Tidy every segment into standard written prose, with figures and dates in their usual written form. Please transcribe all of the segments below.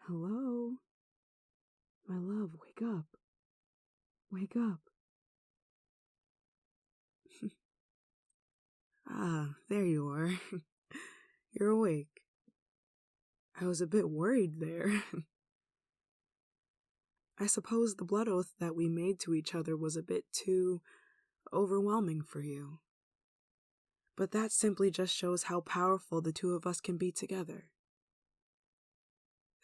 Hello? My love, wake up. Wake up. Ah, there you are. You're awake. I was a bit worried there. I suppose the blood oath that we made to each other was a bit too overwhelming for you. But that simply just shows how powerful the two of us can be together.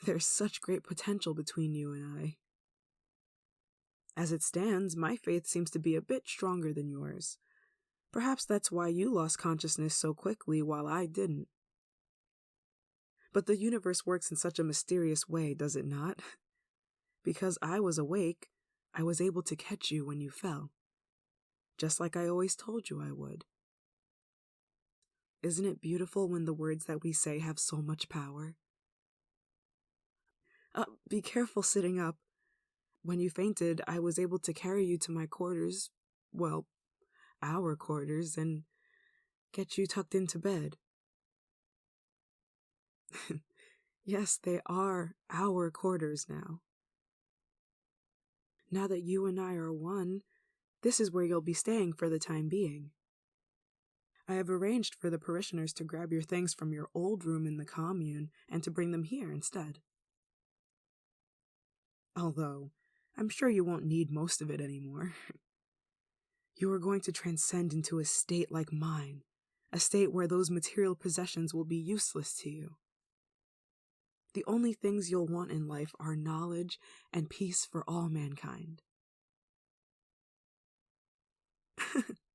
There's such great potential between you and I. As it stands, my faith seems to be a bit stronger than yours. Perhaps that's why you lost consciousness so quickly while I didn't. But the universe works in such a mysterious way, does it not? Because I was awake, I was able to catch you when you fell. Just like I always told you I would. Isn't it beautiful when the words that we say have so much power? Be careful sitting up. When you fainted, I was able to carry you to my quarters, well, our quarters, and get you tucked into bed. Yes, they are our quarters now. Now that you and I are one, this is where you'll be staying for the time being. I have arranged for the parishioners to grab your things from your old room in the commune and to bring them here instead. Although, I'm sure you won't need most of it anymore. You are going to transcend into a state like mine, a state where those material possessions will be useless to you. The only things you'll want in life are knowledge and peace for all mankind.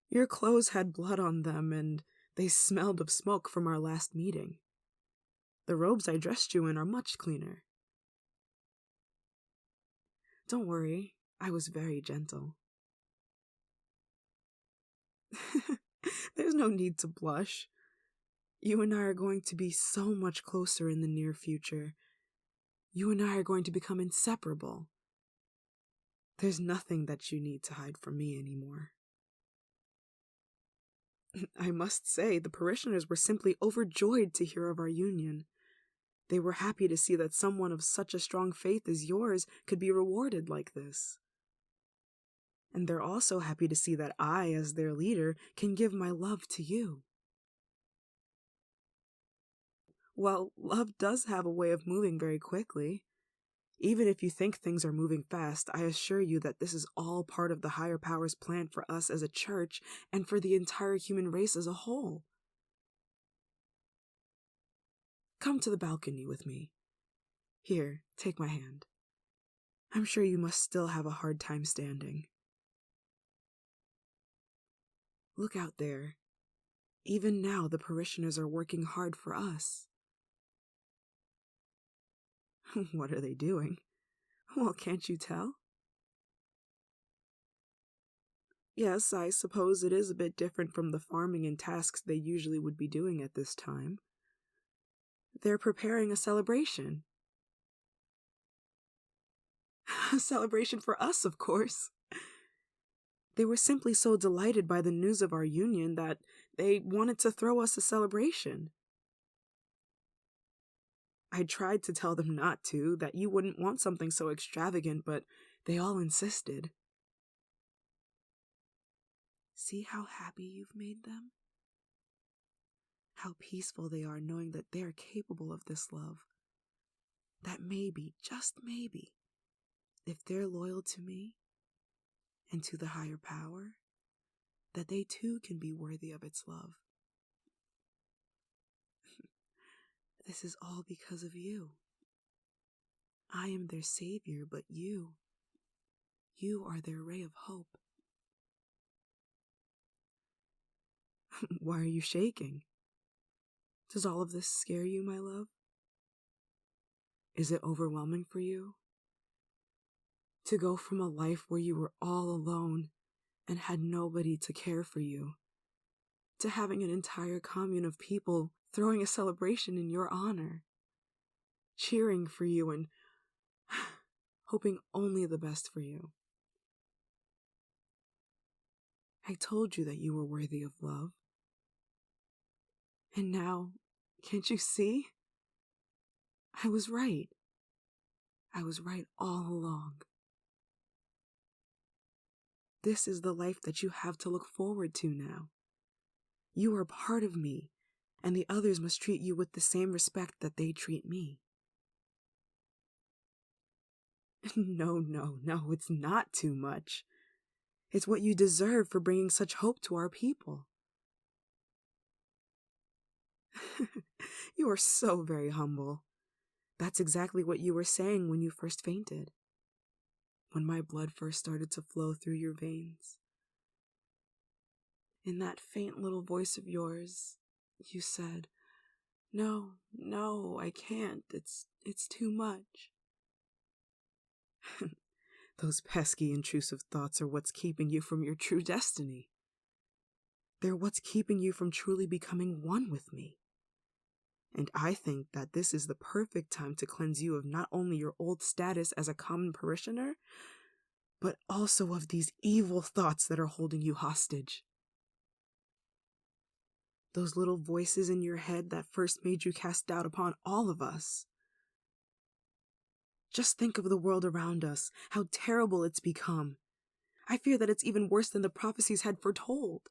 Your clothes had blood on them, and they smelled of smoke from our last meeting. The robes I dressed you in are much cleaner. Don't worry, I was very gentle. There's no need to blush. You and I are going to be so much closer in the near future. You and I are going to become inseparable. There's nothing that you need to hide from me anymore. I must say, the parishioners were simply overjoyed to hear of our union. They were happy to see that someone of such a strong faith as yours could be rewarded like this. And they're also happy to see that I, as their leader, can give my love to you. Well, love does have a way of moving very quickly. Even if you think things are moving fast, I assure you that this is all part of the higher power's plan for us as a church and for the entire human race as a whole. Come to the balcony with me. Here, take my hand. I'm sure you must still have a hard time standing. Look out there. Even now, the parishioners are working hard for us. What are they doing? Well, can't you tell? Yes, I suppose it is a bit different from the farming and tasks they usually would be doing at this time. They're preparing a celebration. A celebration for us, of course. They were simply so delighted by the news of our union that they wanted to throw us a celebration. I tried to tell them not to, that you wouldn't want something so extravagant, but they all insisted. See how happy you've made them? How peaceful they are knowing that they are capable of this love. That maybe, just maybe, if they're loyal to me and to the higher power, that they too can be worthy of its love. This is all because of you. I am their savior, but you are their ray of hope. Why are you shaking? Does all of this scare you, my love? Is it overwhelming for you? To go from a life where you were all alone and had nobody to care for you, to having an entire commune of people throwing a celebration in your honor, cheering for you and hoping only the best for you. I told you that you were worthy of love. And now, can't you see? I was right. I was right all along. This is the life that you have to look forward to now. You are part of me, and the others must treat you with the same respect that they treat me. No, it's not too much. It's what you deserve for bringing such hope to our people. You are so very humble. That's exactly what you were saying when you first fainted. When my blood first started to flow through your veins. In that faint little voice of yours, you said, No, I can't. It's too much. Those pesky, intrusive thoughts are what's keeping you from your true destiny. They're what's keeping you from truly becoming one with me. And I think that this is the perfect time to cleanse you of not only your old status as a common parishioner, but also of these evil thoughts that are holding you hostage. Those little voices in your head that first made you cast doubt upon all of us. Just think of the world around us, how terrible it's become. I fear that it's even worse than the prophecies had foretold.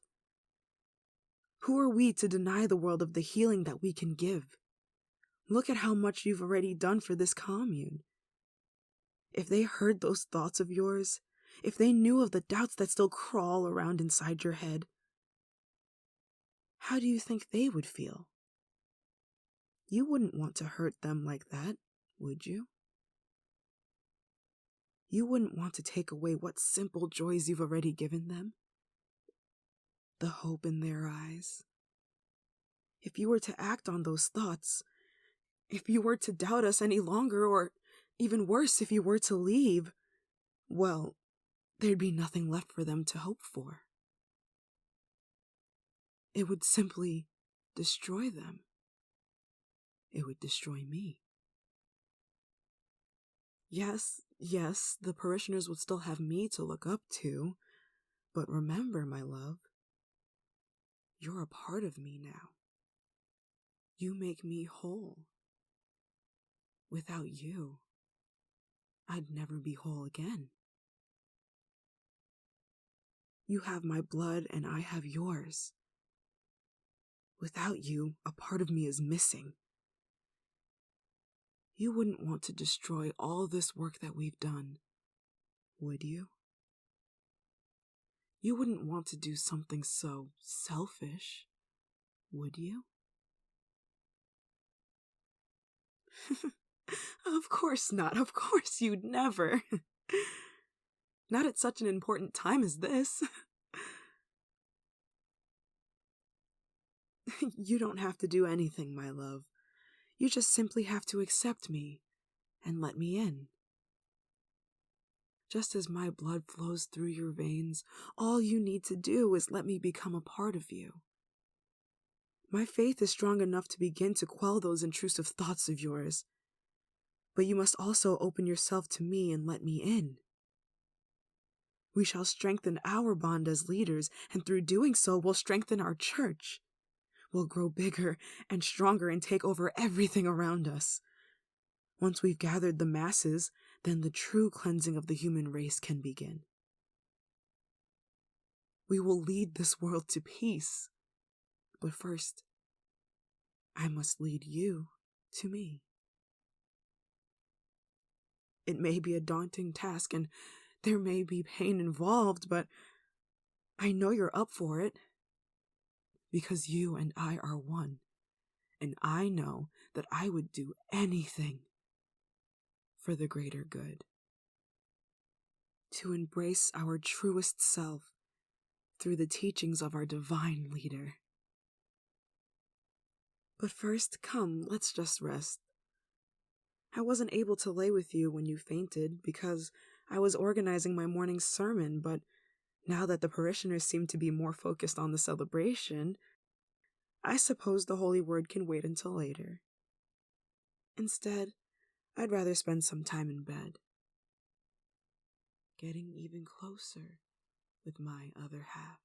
Who are we to deny the world of the healing that we can give? Look at how much you've already done for this commune. If they heard those thoughts of yours, if they knew of the doubts that still crawl around inside your head, how do you think they would feel? You wouldn't want to hurt them like that, would you? You wouldn't want to take away what simple joys you've already given them? The hope in their eyes. If you were to act on those thoughts, if you were to doubt us any longer, or even worse, if you were to leave, well, there'd be nothing left for them to hope for. It would simply destroy them. It would destroy me. Yes, the parishioners would still have me to look up to, but remember, my love, you're a part of me now. You make me whole. Without you, I'd never be whole again. You have my blood and I have yours. Without you, a part of me is missing. You wouldn't want to destroy all this work that we've done, would you? You wouldn't want to do something so selfish, would you? Of course not. Of course you'd never. Not at such an important time as this. You don't have to do anything, my love. You just simply have to accept me and let me in. Just as my blood flows through your veins, all you need to do is let me become a part of you. My faith is strong enough to begin to quell those intrusive thoughts of yours. But you must also open yourself to me and let me in. We shall strengthen our bond as leaders, and through doing so, we'll strengthen our church. We'll grow bigger and stronger and take over everything around us. Once we've gathered the masses, then the true cleansing of the human race can begin. We will lead this world to peace. But first, I must lead you to me. It may be a daunting task, and there may be pain involved, but I know you're up for it. Because you and I are one, and I know that I would do anything for the greater good. To embrace our truest self through the teachings of our divine leader. But first, come, let's just rest. I wasn't able to lay with you when you fainted because I was organizing my morning sermon, but now that the parishioners seem to be more focused on the celebration, I suppose the holy word can wait until later. Instead, I'd rather spend some time in bed, getting even closer with my other half.